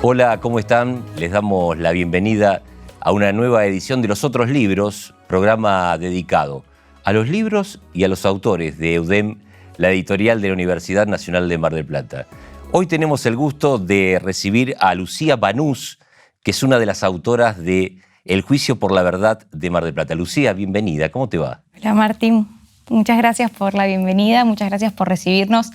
Hola, ¿cómo están? Les damos la bienvenida a una nueva edición de Los Otros Libros, programa dedicado a los libros y a los autores de EUDEM, la editorial de la Universidad Nacional de Mar del Plata. Hoy tenemos el gusto de recibir a Lucía Banús, que es una de las autoras de El Juicio por la Verdad de Mar del Plata. Lucía, bienvenida, ¿cómo te va? Hola Martín, muchas gracias por la bienvenida, muchas gracias por recibirnos.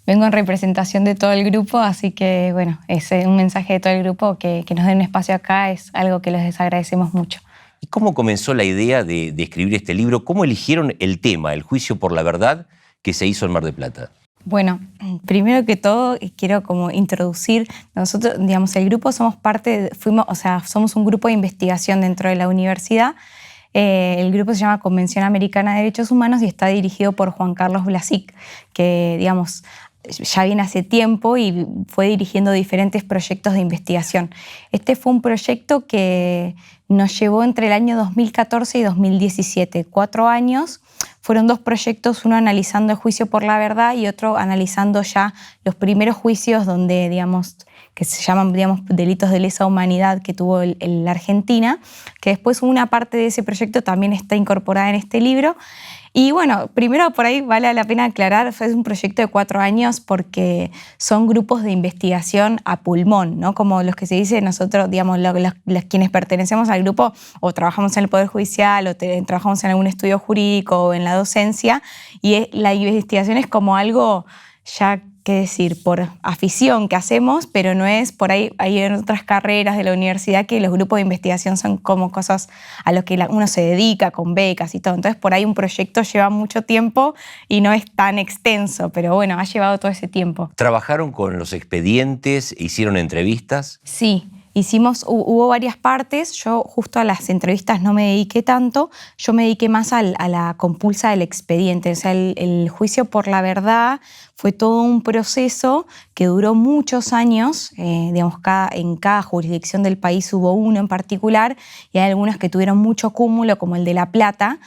Vengo en representación de todo el grupo, así que bueno, es un mensaje de todo el grupo que nos den un espacio acá, es algo que les agradecemos mucho. ¿Y cómo comenzó la idea de escribir este libro? ¿Cómo eligieron el tema, El Juicio por la Verdad, que se hizo en Mar del Plata? Bueno, primero que todo quiero como introducir, nosotros, digamos, el grupo somos somos un grupo de investigación dentro de la universidad. El grupo se llama Convención Americana de Derechos Humanos y está dirigido por Juan Carlos Blasic, que, digamos, ya viene hace tiempo y fue dirigiendo diferentes proyectos de investigación. Este fue un proyecto que nos llevó entre el año 2014 y 2017, 4 años. Fueron 2 proyectos, uno analizando el juicio por la verdad y otro analizando ya los primeros juicios donde, digamos, que se llaman, digamos, delitos de lesa humanidad que tuvo la Argentina, que después una parte de ese proyecto también está incorporada en este libro. Y bueno, primero por ahí vale la pena aclarar, fue un proyecto de 4 años porque son grupos de investigación a pulmón, ¿no? Como los que se dice nosotros, digamos, quienes pertenecemos al grupo o trabajamos en el Poder Judicial o trabajamos en algún estudio jurídico o en la docencia, y la investigación es como algo ya, qué decir, por afición que hacemos, pero no es por ahí, hay en otras carreras de la universidad que los grupos de investigación son como cosas a los que uno se dedica con becas y todo. Entonces por ahí un proyecto lleva mucho tiempo y no es tan extenso, pero bueno, ha llevado todo ese tiempo. ¿Trabajaron con los expedientes? ¿Hicieron entrevistas? Sí. Hubo varias partes, yo justo a las entrevistas no me dediqué tanto, yo me dediqué más a la compulsa del expediente, o sea, el juicio por la verdad fue todo un proceso que duró muchos años, digamos, en cada jurisdicción del país hubo uno en particular y hay algunos que tuvieron mucho cúmulo, como el de La Plata,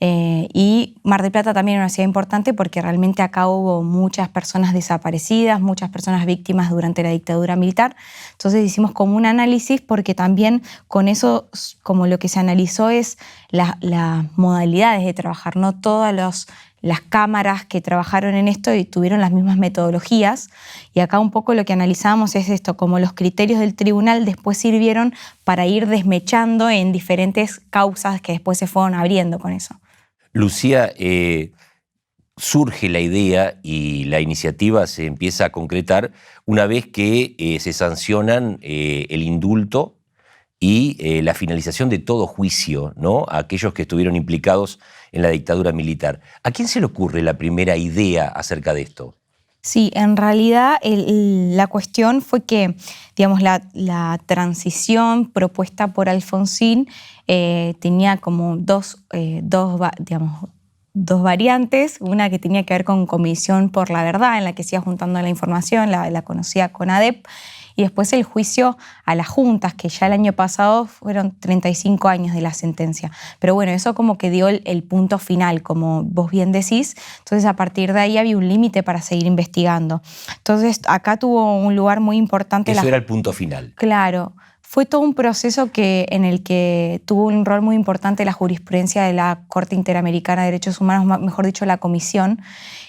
y Mar del Plata también era una ciudad importante porque realmente acá hubo muchas personas desaparecidas, muchas personas víctimas durante la dictadura militar. Entonces hicimos como un análisis porque también con eso, como lo que se analizó es las modalidades de trabajar, no todas las cámaras que trabajaron en esto y tuvieron las mismas metodologías. Y acá un poco lo que analizamos es esto, como los criterios del tribunal después sirvieron para ir desmechando en diferentes causas que después se fueron abriendo con eso. Lucía, surge la idea y la iniciativa se empieza a concretar una vez que se sancionan el indulto y la finalización de todo juicio, ¿no? A aquellos que estuvieron implicados en la dictadura militar. ¿A quién se le ocurre la primera idea acerca de esto? Sí, en realidad la cuestión fue que, digamos, la transición propuesta por Alfonsín tenía como dos variantes, una que tenía que ver con Comisión por la Verdad, en la que se iba juntando la información, la conocida CONADEP, y después el juicio a las juntas, que ya el año pasado fueron 35 años de la sentencia. Pero bueno, eso como que dio el punto final, como vos bien decís. Entonces a partir de ahí había un límite para seguir investigando. Entonces acá tuvo un lugar muy importante. Eso era el punto final. Claro. Fue todo un proceso en el que tuvo un rol muy importante la jurisprudencia de la Corte Interamericana de Derechos Humanos, mejor dicho, la Comisión,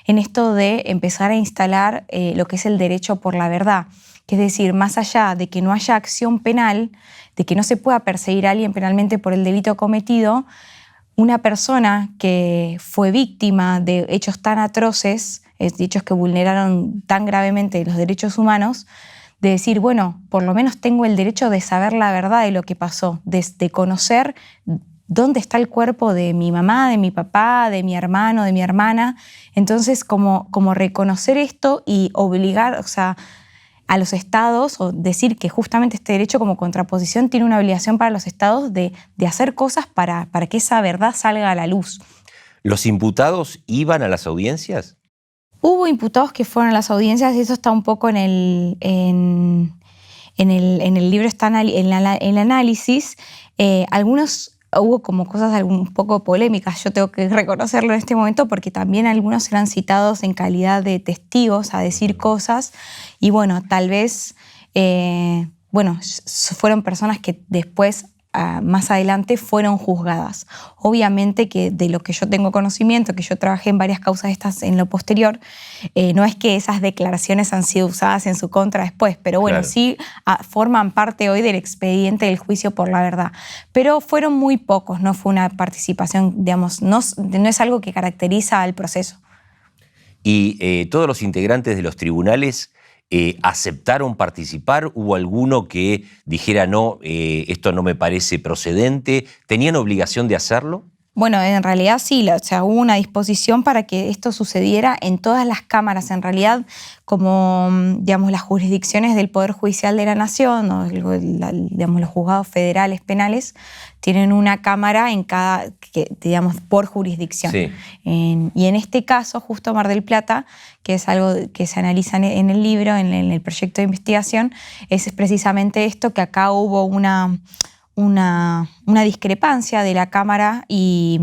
en esto de empezar a instalar lo que es el derecho por la verdad. Es decir, más allá de que no haya acción penal, de que no se pueda perseguir a alguien penalmente por el delito cometido, una persona que fue víctima de hechos tan atroces, hechos que vulneraron tan gravemente los derechos humanos, de decir, bueno, por lo menos tengo el derecho de saber la verdad de lo que pasó, de conocer dónde está el cuerpo de mi mamá, de mi papá, de mi hermano, de mi hermana. Entonces, como reconocer esto y obligar, o sea, a los estados, o decir que justamente este derecho como contraposición tiene una obligación para los estados de hacer cosas para que esa verdad salga a la luz. ¿Los imputados iban a las audiencias? Hubo imputados que fueron a las audiencias y eso está un poco en el libro, está en el análisis. Algunos hubo como cosas un poco polémicas, yo tengo que reconocerlo en este momento, porque también algunos eran citados en calidad de testigos a decir cosas y bueno, tal vez bueno, fueron personas que después, más adelante, fueron juzgadas. Obviamente que de lo que yo tengo conocimiento, que yo trabajé en varias causas estas en lo posterior, no es que esas declaraciones han sido usadas en su contra después, pero bueno, Claro. sí forman parte hoy del expediente del juicio por la verdad. Pero fueron muy pocos, no fue una participación, digamos, no es algo que caracteriza al proceso. ¿Y todos los integrantes de los tribunales aceptaron participar? ¿Hubo alguno que dijera, no, esto no me parece procedente? ¿Tenían obligación de hacerlo? Bueno, en realidad sí, o sea, hubo una disposición para que esto sucediera en todas las cámaras. En realidad, como digamos, las jurisdicciones del Poder Judicial de la Nación, o digamos, los juzgados federales penales, tienen una cámara en cada, digamos, por jurisdicción. Sí. Y en este caso, justo Mar del Plata, que es algo que se analiza en el libro, en el proyecto de investigación, es precisamente esto, que acá hubo una discrepancia de la Cámara y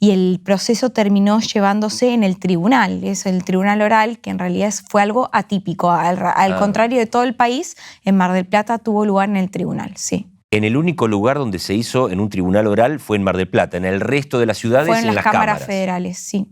el proceso terminó llevándose en el tribunal. Es el tribunal oral, que en realidad fue algo atípico. Al contrario de todo el país, en Mar del Plata tuvo lugar en el tribunal, sí. En el único lugar donde se hizo en un tribunal oral fue en Mar del Plata. En el resto de las ciudades, fue en las cámaras cámaras federales, sí.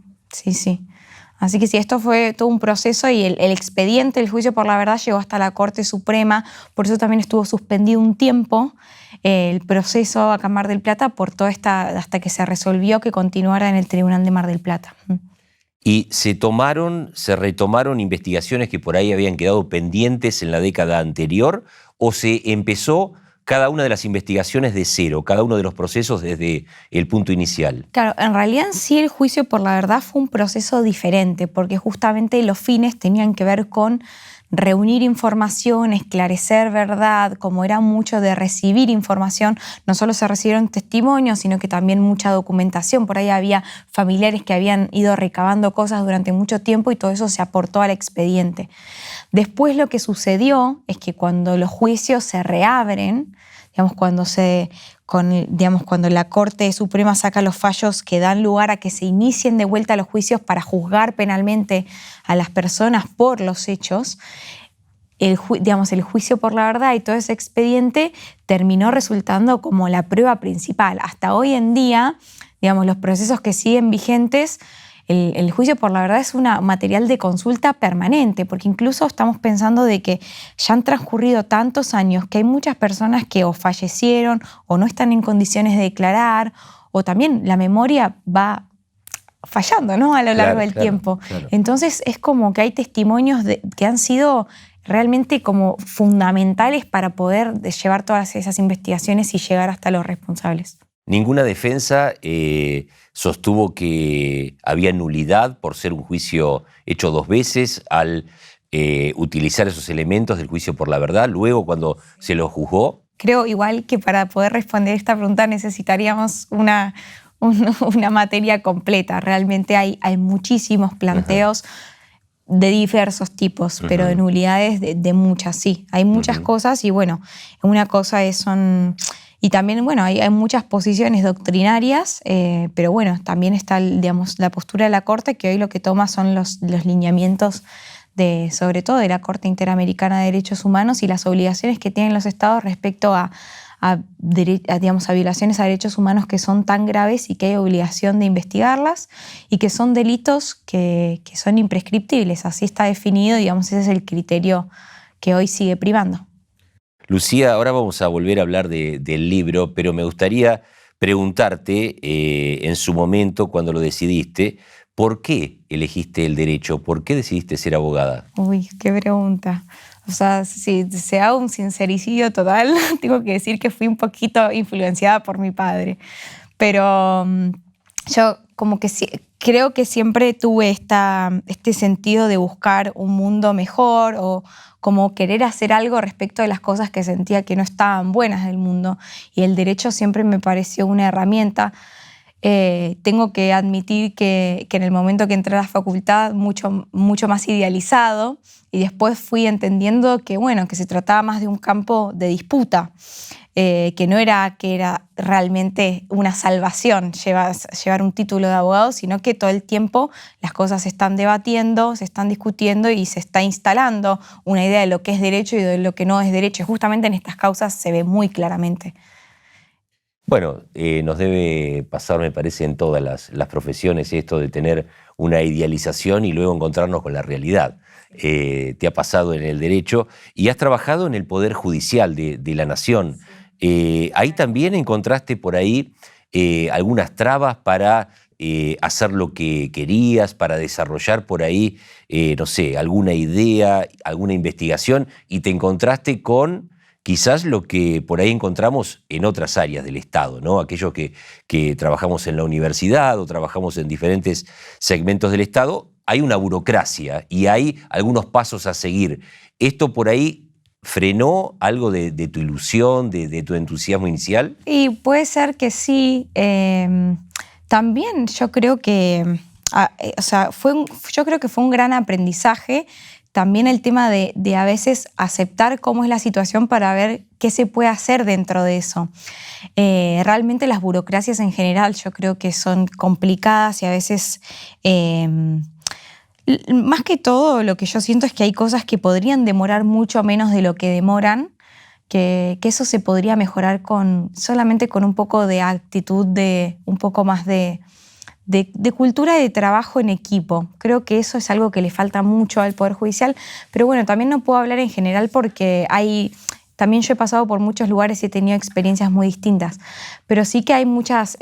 Así que sí, esto fue todo un proceso y el expediente, el juicio por la verdad, llegó hasta la Corte Suprema. Por eso también estuvo suspendido un tiempo el proceso acá en Mar del Plata hasta que se resolvió que continuara en el Tribunal de Mar del Plata. Y se retomaron investigaciones que por ahí habían quedado pendientes en la década anterior, o se empezó cada una de las investigaciones de cero, cada uno de los procesos desde el punto inicial. Claro, en realidad en sí el juicio por la verdad fue un proceso diferente, porque justamente los fines tenían que ver con reunir información, esclarecer verdad. Como era mucho de recibir información, no solo se recibieron testimonios, sino que también mucha documentación. Por ahí había familiares que habían ido recabando cosas durante mucho tiempo y todo eso se aportó al expediente. Después lo que sucedió es que cuando los juicios se reabren, digamos, cuando la Corte Suprema saca los fallos que dan lugar a que se inicien de vuelta los juicios para juzgar penalmente a las personas por los hechos, el juicio por la verdad y todo ese expediente terminó resultando como la prueba principal. Hasta hoy en día, digamos, los procesos que siguen vigentes, el juicio por la verdad es un material de consulta permanente, porque incluso estamos pensando de que ya han transcurrido tantos años que hay muchas personas que o fallecieron o no están en condiciones de declarar, o también la memoria va fallando, ¿no?, a lo largo del tiempo. Claro. Entonces es como que hay testimonios que han sido realmente como fundamentales para poder llevar todas esas investigaciones y llegar hasta los responsables. Ninguna defensa sostuvo que había nulidad por ser un juicio hecho dos veces al utilizar esos elementos del juicio por la verdad, luego cuando se lo juzgó. Creo igual que para poder responder esta pregunta necesitaríamos una materia completa. Realmente hay muchísimos planteos de diversos tipos, pero de nulidades de muchas, sí. Hay muchas cosas y bueno, una cosa son... Y también, bueno, hay muchas posiciones doctrinarias, pero bueno, también está, digamos, la postura de la Corte, que hoy lo que toma son los lineamientos sobre todo de la Corte Interamericana de Derechos Humanos y las obligaciones que tienen los estados respecto a violaciones a derechos humanos que son tan graves y que hay obligación de investigarlas y que son delitos que son imprescriptibles. Así está definido, digamos, ese es el criterio que hoy sigue primando. Lucía, ahora vamos a volver a hablar del libro, pero me gustaría preguntarte, en su momento, cuando lo decidiste, ¿por qué elegiste el derecho? ¿Por qué decidiste ser abogada? Uy, qué pregunta. O sea, si se hago un sincericidio total, tengo que decir que fui un poquito influenciada por mi padre. Pero yo como que creo que siempre tuve este sentido de buscar un mundo mejor o como querer hacer algo respecto de las cosas que sentía que no estaban buenas del mundo. Y el derecho siempre me pareció una herramienta tengo que admitir que en el momento que entré a la facultad mucho más idealizado, y después fui entendiendo que, bueno, que se trataba más de un campo de disputa, que no era que era realmente una salvación llevar un título de abogado, sino que todo el tiempo las cosas se están debatiendo, se están discutiendo y se está instalando una idea de lo que es derecho y de lo que no es derecho. Y justamente en estas causas se ve muy claramente. Bueno, nos debe pasar, me parece, en todas las profesiones esto de tener una idealización y luego encontrarnos con la realidad. Te ha pasado en el derecho y has trabajado en el Poder Judicial de la Nación. Ahí también encontraste por ahí algunas trabas para hacer lo que querías, para desarrollar por ahí, no sé, alguna idea, alguna investigación, y te encontraste con quizás lo que por ahí encontramos en otras áreas del Estado, ¿no? Aquellos que trabajamos en la universidad o trabajamos en diferentes segmentos del Estado, hay una burocracia y hay algunos pasos a seguir. ¿Esto por ahí frenó algo de tu ilusión, de tu entusiasmo inicial? Y puede ser que sí. También yo creo que, yo creo que fue un gran aprendizaje también el tema de a veces aceptar cómo es la situación para ver qué se puede hacer dentro de eso. Realmente las burocracias en general yo creo que son complicadas y a veces, más que todo, lo que yo siento es que hay cosas que podrían demorar mucho menos de lo que demoran, que eso se podría mejorar solamente con un poco de actitud, un poco más de cultura de trabajo en equipo. Creo que eso es algo que le falta mucho al Poder Judicial, pero bueno, también no puedo hablar en general porque también yo he pasado por muchos lugares y he tenido experiencias muy distintas, pero sí que hay muchas,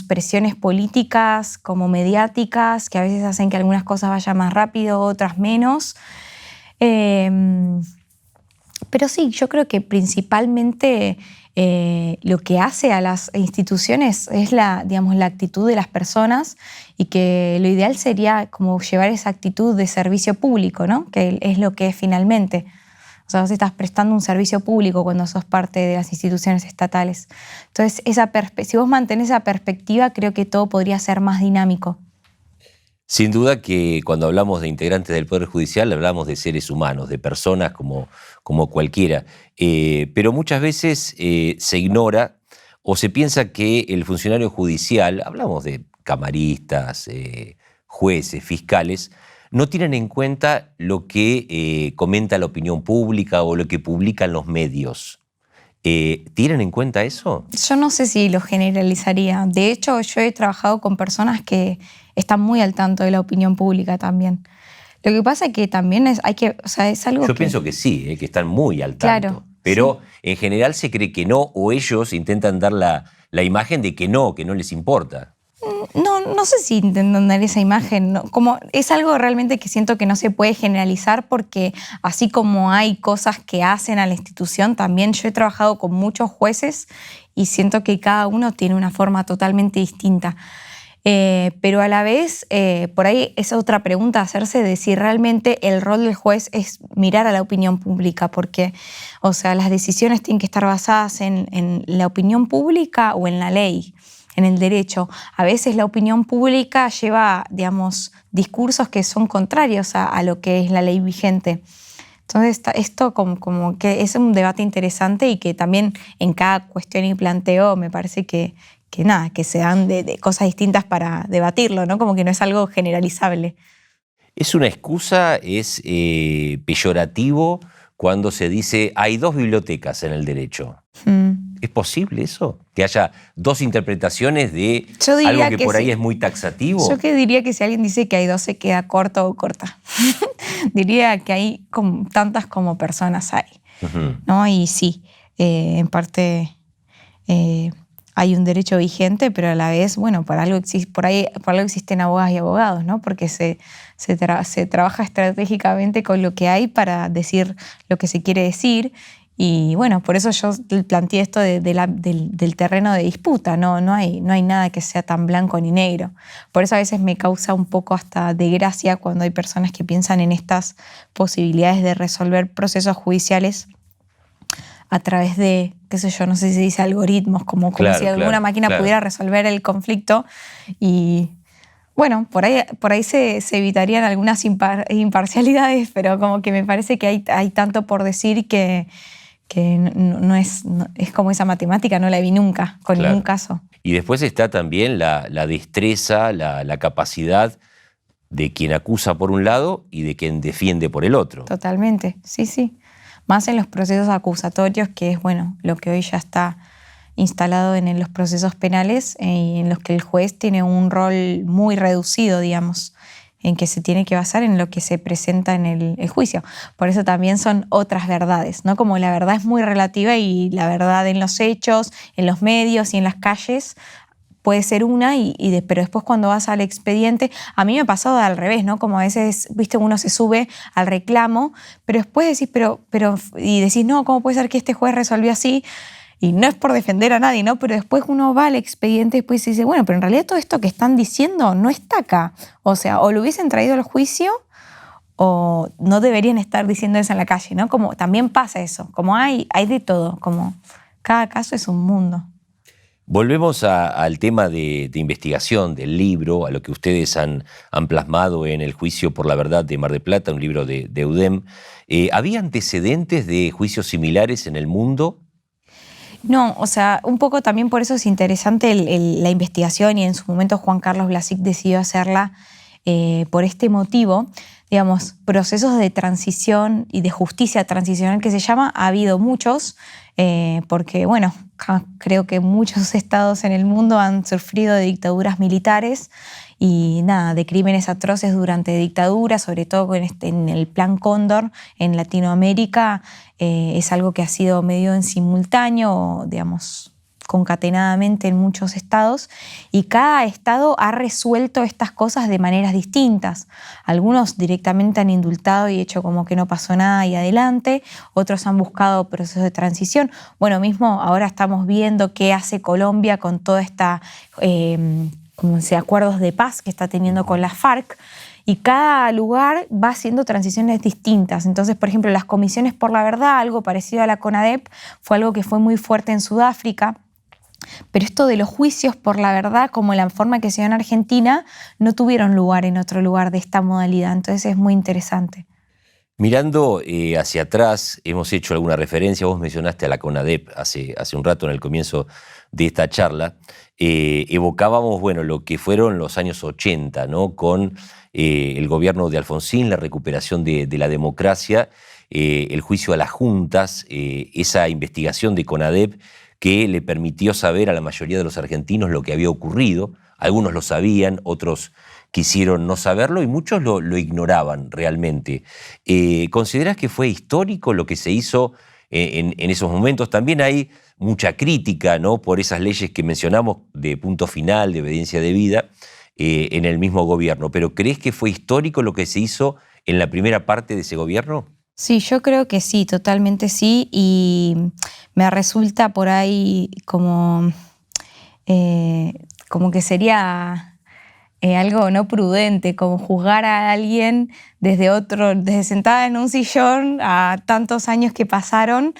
presiones políticas como mediáticas que a veces hacen que algunas cosas vayan más rápido, otras menos. Pero sí, yo creo que principalmente lo que hace a las instituciones es la actitud de las personas, y que lo ideal sería como llevar esa actitud de servicio público, ¿no? Que es lo que es finalmente. O sea, vos estás prestando un servicio público cuando sos parte de las instituciones estatales. Entonces, si vos mantenés esa perspectiva, creo que todo podría ser más dinámico. Sin duda que cuando hablamos de integrantes del Poder Judicial hablamos de seres humanos, de personas como cualquiera, pero muchas veces se ignora o se piensa que el funcionario judicial, hablamos de camaristas, jueces, fiscales, no tienen en cuenta lo que comenta la opinión pública o lo que publican los medios. ¿Tienen en cuenta eso? Yo no sé si lo generalizaría. De hecho, yo he trabajado con personas que están muy al tanto de la opinión pública también. Lo que pasa es que también es algo Yo pienso que sí, que están muy al tanto. Claro, pero sí. En general se cree que no, o ellos intentan dar la imagen de que no les importa. No sé si intentan dar esa imagen. ¿No? Como es algo realmente que siento que no se puede generalizar, porque así como hay cosas que hacen a la institución, también yo he trabajado con muchos jueces y siento que cada uno tiene una forma totalmente distinta. Pero a la vez, por ahí es otra pregunta a hacerse, de si realmente el rol del juez es mirar a la opinión pública, porque, o sea, las decisiones tienen que estar basadas en la opinión pública o en la ley, en el derecho. A veces la opinión pública lleva, discursos que son contrarios a lo que es la ley vigente. Entonces, esto como que es un debate interesante, y que también en cada cuestión y planteo me parece que se dan de cosas distintas para debatirlo, ¿no? Como que no es algo generalizable. ¿Es una excusa, es peyorativo cuando se dice hay dos bibliotecas en el derecho? ¿Es posible eso? ¿Que haya dos interpretaciones de algo que por ahí es muy taxativo? Yo diría que si alguien dice que hay dos, se queda corto o corta. Diría que hay tantas como personas hay, ¿no? Y sí, en parte hay un derecho vigente, pero a la vez, bueno, por algo existen abogadas y abogados, ¿no? Porque se trabaja estratégicamente con lo que hay para decir lo que se quiere decir. Y bueno, por eso yo planteé esto del terreno de disputa. No hay nada que sea tan blanco ni negro. Por eso a veces me causa un poco hasta de gracia cuando hay personas que piensan en estas posibilidades de resolver procesos judiciales a través de, qué sé yo, no sé si se dice algoritmos, como Claro, si alguna claro, máquina claro. pudiera resolver el conflicto. Y bueno, por ahí se evitarían algunas imparcialidades, pero como que me parece que hay tanto por decir que no es como esa matemática, no la vi nunca, con ningún Claro. caso. Y después está también la destreza, la capacidad de quien acusa por un lado y de quien defiende por el otro. Totalmente, sí, sí. Más en los procesos acusatorios, que es, bueno, lo que hoy ya está instalado en los procesos penales y en los que el juez tiene un rol muy reducido, digamos, en que se tiene que basar en lo que se presenta en el juicio. Por eso también son otras verdades, ¿no? Como la verdad es muy relativa y la verdad en los hechos, en los medios y en las calles puede ser una, pero después cuando vas al expediente, a mí me ha pasado al revés, ¿no? Como a veces, viste, uno se sube al reclamo, pero después decís, y decís, no, ¿cómo puede ser que este juez resolvió así? Y no es por defender a nadie, ¿no? Pero después uno va al expediente y después se dice, bueno, pero en realidad todo esto que están diciendo no está acá. O sea, o lo hubiesen traído al juicio o no deberían estar diciendo eso en la calle, ¿no? Como también pasa eso, como hay de todo, como cada caso es un mundo. Volvemos al tema de investigación del libro, a lo que ustedes han plasmado en el Juicio por la Verdad de Mar del Plata, un libro de EUDEM. ¿Había antecedentes de juicios similares en el mundo? No, o sea, un poco también por eso es interesante la investigación y en su momento Juan Carlos Blasic decidió hacerla por este motivo. Digamos, procesos de transición y de justicia transicional que se llama, ha habido muchos, porque, bueno, creo que muchos estados en el mundo han sufrido de dictaduras militares y nada, de crímenes atroces durante dictaduras, sobre todo en el Plan Cóndor en Latinoamérica, es algo que ha sido medio en simultáneo, digamos, concatenadamente en muchos estados, y cada estado ha resuelto estas cosas de maneras distintas. Algunos directamente han indultado y hecho como que no pasó nada y adelante, otros han buscado procesos de transición. Bueno, mismo ahora estamos viendo qué hace Colombia con toda esta acuerdos de paz que está teniendo con las FARC, y cada lugar va haciendo transiciones distintas. Entonces, por ejemplo, las comisiones por la verdad, algo parecido a la CONADEP, fue algo que fue muy fuerte en Sudáfrica. Pero esto de los juicios por la verdad, como la forma que se dio en Argentina, no tuvieron lugar en otro lugar de esta modalidad. Entonces es muy interesante. Mirando hacia atrás, hemos hecho alguna referencia, vos mencionaste a la CONADEP hace un rato en el comienzo de esta charla, evocábamos, bueno, lo que fueron los años 80, ¿no? Con el gobierno de Alfonsín, la recuperación de la democracia, el juicio a las juntas, esa investigación de CONADEP que le permitió saber a la mayoría de los argentinos lo que había ocurrido. Algunos lo sabían, otros quisieron no saberlo y muchos lo ignoraban realmente. ¿Considerás que fue histórico lo que se hizo en esos momentos? También hay mucha crítica, ¿no?, por esas leyes que mencionamos de punto final, de obediencia debida, en el mismo gobierno. ¿Pero crees que fue histórico lo que se hizo en la primera parte de ese gobierno? Sí, yo creo que sí, totalmente sí, y me resulta por ahí como que sería algo no prudente, como juzgar a alguien desde sentada en un sillón a tantos años que pasaron,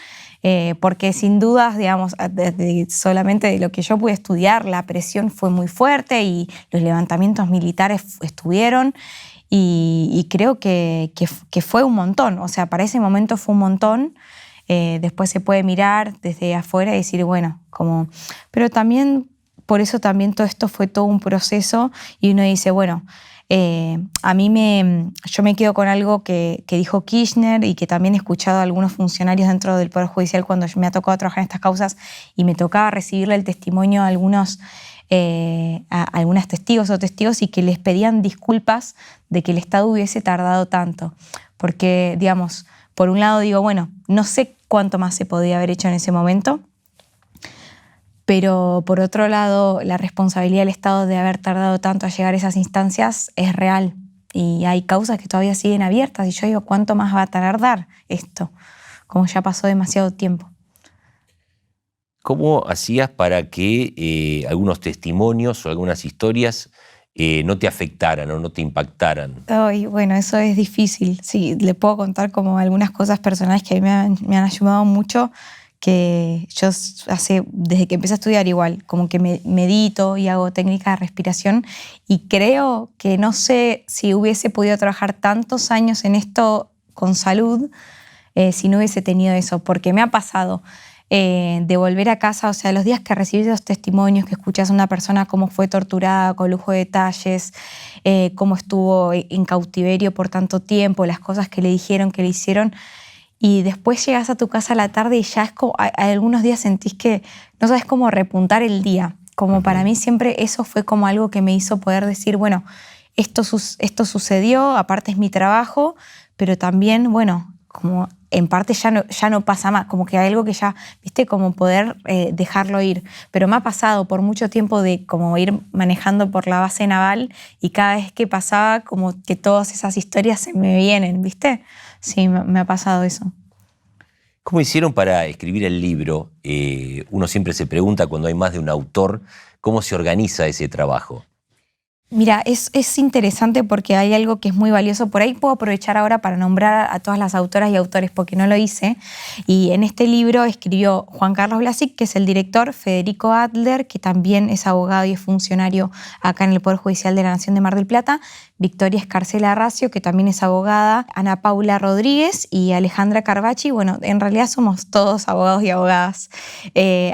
porque sin dudas, digamos, solamente de lo que yo pude estudiar, la presión fue muy fuerte y los levantamientos militares estuvieron. Y creo que fue un montón, o sea, para ese momento fue un montón. Después se puede mirar desde afuera y decir, bueno, pero también, por eso también todo esto fue todo un proceso y uno dice, bueno, yo me quedo con algo que dijo Kirchner y que también he escuchado a algunos funcionarios dentro del Poder Judicial cuando me ha tocado trabajar en estas causas y me tocaba recibirle el testimonio a algunos testigos o testigos y que les pedían disculpas de que el Estado hubiese tardado tanto. Porque, digamos, por un lado digo, bueno, no sé cuánto más se podía haber hecho en ese momento, pero por otro lado, la responsabilidad del Estado de haber tardado tanto a llegar a esas instancias es real. Y hay causas que todavía siguen abiertas y yo digo, ¿cuánto más va a tardar esto? Como ya pasó demasiado tiempo. ¿Cómo hacías para que algunos testimonios o algunas historias no te afectaran o no te impactaran? Ay, bueno, eso es difícil. Sí, le puedo contar como algunas cosas personales que a mí me han ayudado mucho, que yo desde que empecé a estudiar igual, como que medito y hago técnicas de respiración y creo que no sé si hubiese podido trabajar tantos años en esto con salud si no hubiese tenido eso, porque me ha pasado de volver a casa, o sea, los días que recibís los testimonios, que escuchas a una persona cómo fue torturada con lujo de detalles, cómo estuvo en cautiverio por tanto tiempo, las cosas que le dijeron, que le hicieron, y después llegas a tu casa a la tarde y ya es como, algunos días sentís que no sabes cómo repuntar el día. Como para mí siempre eso fue como algo que me hizo poder decir, bueno, esto sucedió, aparte es mi trabajo, pero también, bueno, como en parte ya no pasa más, como que hay algo que ya, viste, como poder dejarlo ir. Pero me ha pasado por mucho tiempo de como ir manejando por la base naval y cada vez que pasaba como que todas esas historias se me vienen, viste. Sí, me ha pasado eso. ¿Cómo hicieron para escribir el libro? Uno siempre se pregunta cuando hay más de un autor, ¿cómo se organiza ese trabajo? Mira, es interesante porque hay algo que es muy valioso. Por ahí puedo aprovechar ahora para nombrar a todas las autoras y autores porque no lo hice. Y en este libro escribió Juan Carlos Blasic, que es el director, Federico Adler, que también es abogado y es funcionario acá en el Poder Judicial de la Nación de Mar del Plata, Victoria Escarcela Racio, que también es abogada, Ana Paula Rodríguez y Alejandra Carvacci. Bueno, en realidad somos todos abogados y abogadas.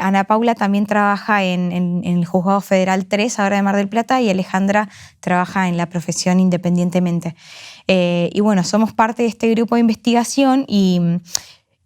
Ana Paula también trabaja en el Juzgado Federal 3, ahora de Mar del Plata, y Alejandra trabaja en la profesión independientemente. Y bueno, somos parte de este grupo de investigación y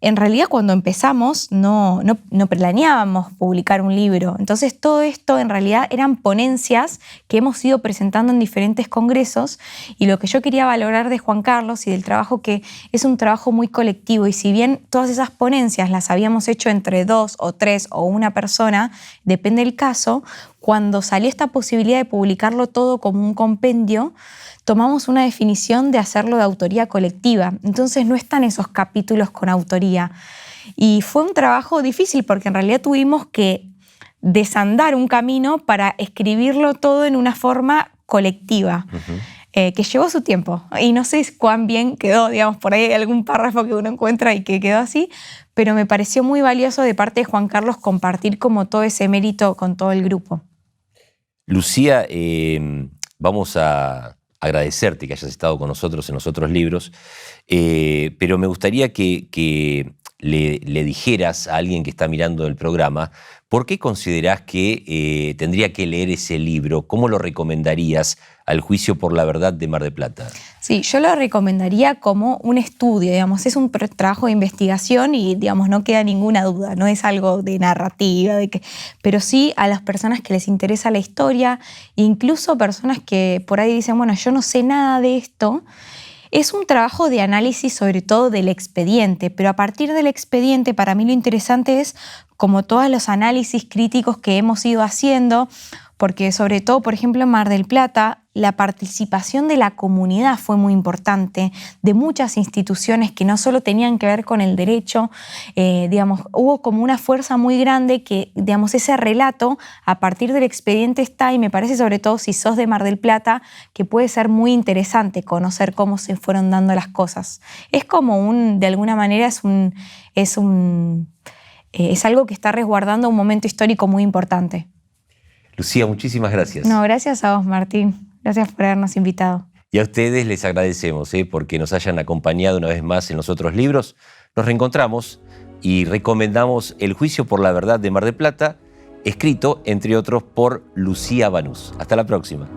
en realidad cuando empezamos no planeábamos publicar un libro. Entonces todo esto en realidad eran ponencias que hemos ido presentando en diferentes congresos y lo que yo quería valorar de Juan Carlos y del trabajo que es un trabajo muy colectivo y si bien todas esas ponencias las habíamos hecho entre 2 o 3 o una persona, depende del caso, cuando salió esta posibilidad de publicarlo todo como un compendio, tomamos una definición de hacerlo de autoría colectiva. Entonces no están esos capítulos con autoría. Y fue un trabajo difícil porque en realidad tuvimos que desandar un camino para escribirlo todo en una forma colectiva, que llevó su tiempo. Y no sé cuán bien quedó, digamos, por ahí hay algún párrafo que uno encuentra y que quedó así, pero me pareció muy valioso de parte de Juan Carlos compartir como todo ese mérito con todo el grupo. Lucía, vamos a agradecerte que hayas estado con nosotros en los otros libros, pero me gustaría que le dijeras a alguien que está mirando el programa por qué considerás que tendría que leer ese libro, cómo lo recomendarías al Juicio por la Verdad de Mar del Plata. Sí, yo lo recomendaría como un estudio, digamos, es un trabajo de investigación y, digamos, no queda ninguna duda, no es algo de narrativa, pero sí a las personas que les interesa la historia, incluso personas que por ahí dicen, bueno, yo no sé nada de esto. Es un trabajo de análisis sobre todo del expediente, pero a partir del expediente para mí lo interesante es como todos los análisis críticos que hemos ido haciendo, porque sobre todo, por ejemplo, en Mar del Plata, la participación de la comunidad fue muy importante, de muchas instituciones que no solo tenían que ver con el derecho, digamos, hubo como una fuerza muy grande que, digamos, ese relato a partir del expediente está y me parece sobre todo si sos de Mar del Plata que puede ser muy interesante conocer cómo se fueron dando las cosas. Es como de alguna manera es algo que está resguardando un momento histórico muy importante. Lucía, muchísimas gracias. No, gracias a vos, Martín. Gracias por habernos invitado. Y a ustedes les agradecemos porque nos hayan acompañado una vez más en los otros libros. Nos reencontramos y recomendamos El Juicio por la Verdad de Mar del Plata, escrito, entre otros, por Lucía Banús. Hasta la próxima.